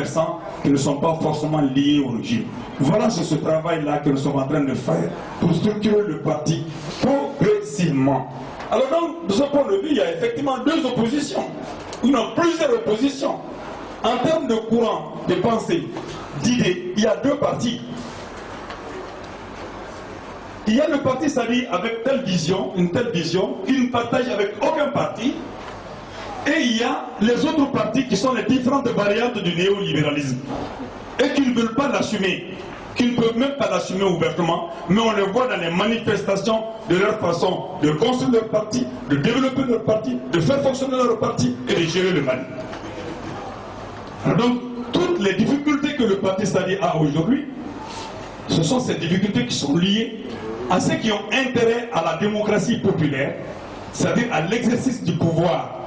commerçants qui ne sont pas forcément liés au régime. Voilà, c'est ce travail-là que nous sommes en train de faire pour structurer le parti progressivement. Alors donc, de ce point de vue, il y a effectivement deux oppositions. Il y a plusieurs oppositions. En termes de courant, de pensée, d'idées, il y a deux partis. Il y a le parti Sadi avec une telle vision, qu'il ne partage avec aucun parti. Et il y a les autres partis qui sont les différentes variantes du néolibéralisme. Et qui ne veulent pas l'assumer, qui ne peuvent même pas l'assumer ouvertement, mais on les voit dans les manifestations de leur façon de construire leur parti, de développer leur parti, de faire fonctionner leur parti et de gérer le Mali. Alors donc, toutes les difficultés que le parti Sadi a aujourd'hui, ce sont ces difficultés qui sont liées à ceux qui ont intérêt à la démocratie populaire, c'est-à-dire à l'exercice du pouvoir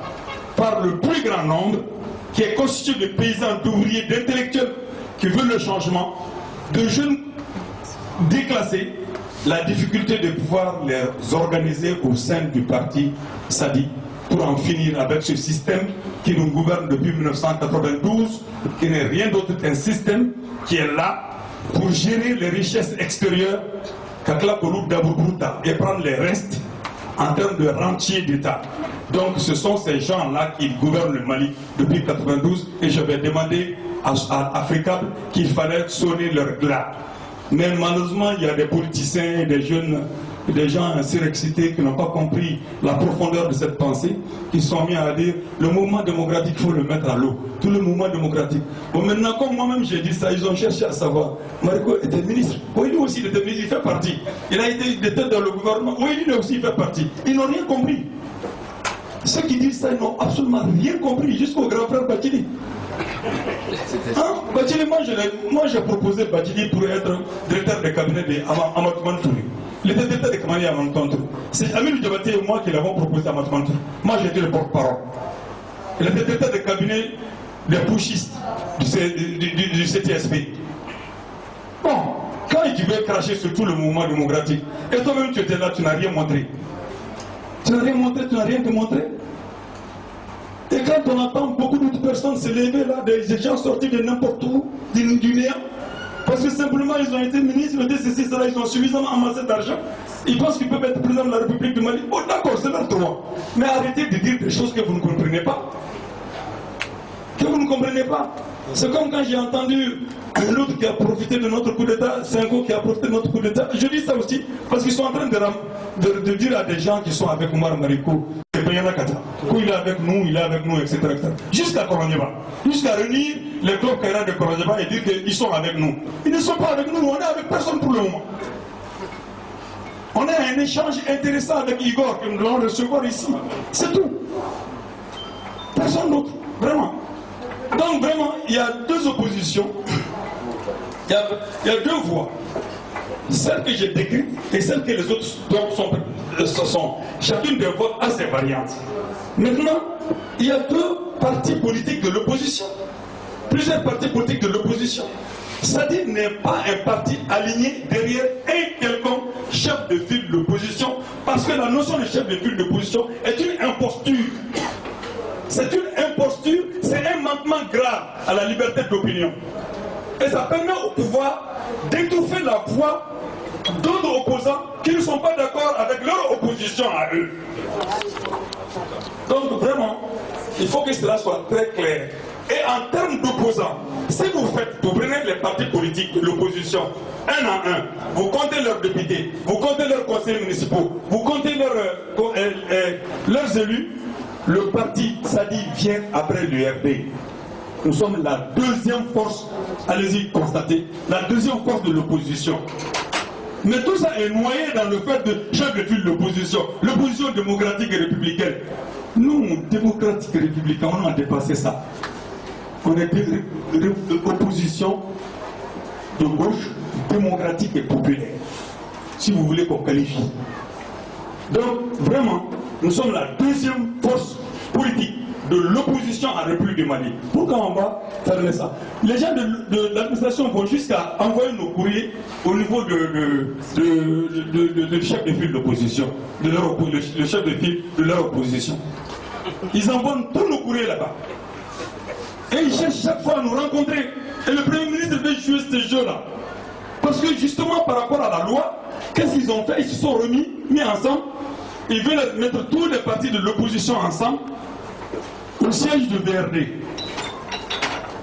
par le plus grand nombre, qui est constitué de paysans, d'ouvriers, d'intellectuels qui veulent le changement, de jeunes déclassés, la difficulté de pouvoir les organiser au sein du parti Sadi pour en finir avec ce système qui nous gouverne depuis 1992, qui n'est rien d'autre qu'un système qui est là pour gérer les richesses extérieures et prendre les restes en termes de rentiers d'État. Donc ce sont ces gens-là qui gouvernent le Mali depuis 1992 et je vais demander à Africable qu'il fallait sonner leur glas. Mais malheureusement, il y a des politiciens, des jeunes, des gens surexcités qui n'ont pas compris la profondeur de cette pensée, qui sont mis à dire le mouvement démocratique, il faut le mettre à l'eau. Tout le mouvement démocratique. Bon, maintenant, comme moi-même j'ai dit ça, ils ont cherché à savoir. Mariko était ministre. Oui, lui aussi, il était ministre, il fait partie. Il a été dans le gouvernement. Oui, lui aussi, il fait partie. Ils n'ont rien compris. Ceux qui disent ça, ils n'ont absolument rien compris, jusqu'au grand frère Bachili. Hein? Bachili, moi j'ai proposé Bachili pour être directeur de cabinet d'Amadou Mantouri. Il était directeur de cabinet d'Amadou Mantouri. C'est Amir Diabaté et moi qui l'avons proposé à Amadou Mantouri. Moi j'ai été le porte-parole. Il était directeur de cabinet des pushistes du CTSP. Bon, quand il devait cracher sur tout le mouvement démocratique, et toi-même tu étais là, tu n'as rien montré. Tu n'as rien montré, tu n'as rien démontré. Et quand on entend beaucoup d'autres personnes se lever là, des gens sortis de n'importe où, du néant, parce que simplement ils ont été ministres, ils ont été ceci, cela, ils ont suffisamment amassé d'argent, ils pensent qu'ils peuvent être président de la République du Mali. Oh d'accord, c'est leur droit. Mais arrêtez de dire des choses que vous ne comprenez pas. Que vous ne comprenez pas. C'est comme quand j'ai entendu l'autre qui a profité de notre coup d'État, Senghor qui a profité de notre coup d'État. Je dis ça aussi parce qu'ils sont en train de dire à des gens qui sont avec Omar Mariko, il est avec nous, etc. Jusqu'à Koronyeba. Jusqu'à réunir les clubs Kaira de Koronyeba et dire qu'ils sont avec nous. Ils ne sont pas avec nous, on est avec personne pour le moment. On a un échange intéressant avec Igor que nous allons recevoir ici. C'est tout. Personne d'autre, vraiment. Donc vraiment, il y a deux oppositions, il y a deux voies. Celle que j'ai décrite et celle que les autres sont. Chacune des voies a ses variantes. Maintenant, il y a deux partis politiques de l'opposition. Plusieurs partis politiques de l'opposition. Sadi n'est pas un parti aligné derrière un quelconque chef de file de l'opposition, parce que la notion de chef de file de l'opposition est une imposture. C'est une imposture, c'est un manquement grave à la liberté d'opinion. Et ça permet au pouvoir d'étouffer la voix d'autres opposants qui ne sont pas d'accord avec leur opposition à eux. Donc vraiment, il faut que cela soit très clair. Et en termes d'opposants, si vous prenez les partis politiques de l'opposition, un à un, vous comptez leurs députés, vous comptez leurs conseillers municipaux, vous comptez leurs élus, le parti Sadi vient après l'URD. Nous sommes la deuxième force, allez-y constater, la deuxième force de l'opposition. Mais tout ça est noyé dans le fait de chef de file d'opposition, l'opposition démocratique et républicaine. Nous, démocratiques et républicains, on a dépassé ça. On est de opposition de gauche, démocratique et populaire, si vous voulez qu'on qualifie. Donc, vraiment, nous sommes la deuxième force politique de l'opposition à la République du Mali. Pourquoi on va faire ça? Les gens de l'administration vont jusqu'à envoyer nos courriers au niveau de chef de file de l'opposition, le chef de file de leur opposition. Ils envoient tous nos courriers là-bas. Et ils cherchent chaque fois à nous rencontrer Et le Premier ministre veut jouer ce jeu-là. Parce que justement, par rapport à la loi, qu'est-ce qu'ils ont fait? Ils se sont mis ensemble. Ils veulent mettre tous les partis de l'opposition ensemble au siège de VRD.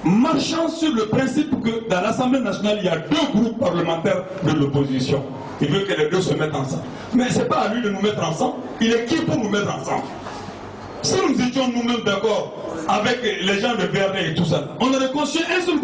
Marchant sur le principe que dans l'Assemblée nationale, il y a 2 groupes parlementaires de l'opposition. Il veut que les 2 se mettent ensemble. Mais ce n'est pas à lui de nous mettre ensemble. Il est qui pour nous mettre ensemble? Si nous étions nous-mêmes d'accord avec les gens de VRD et tout ça, on aurait construit un seul groupe.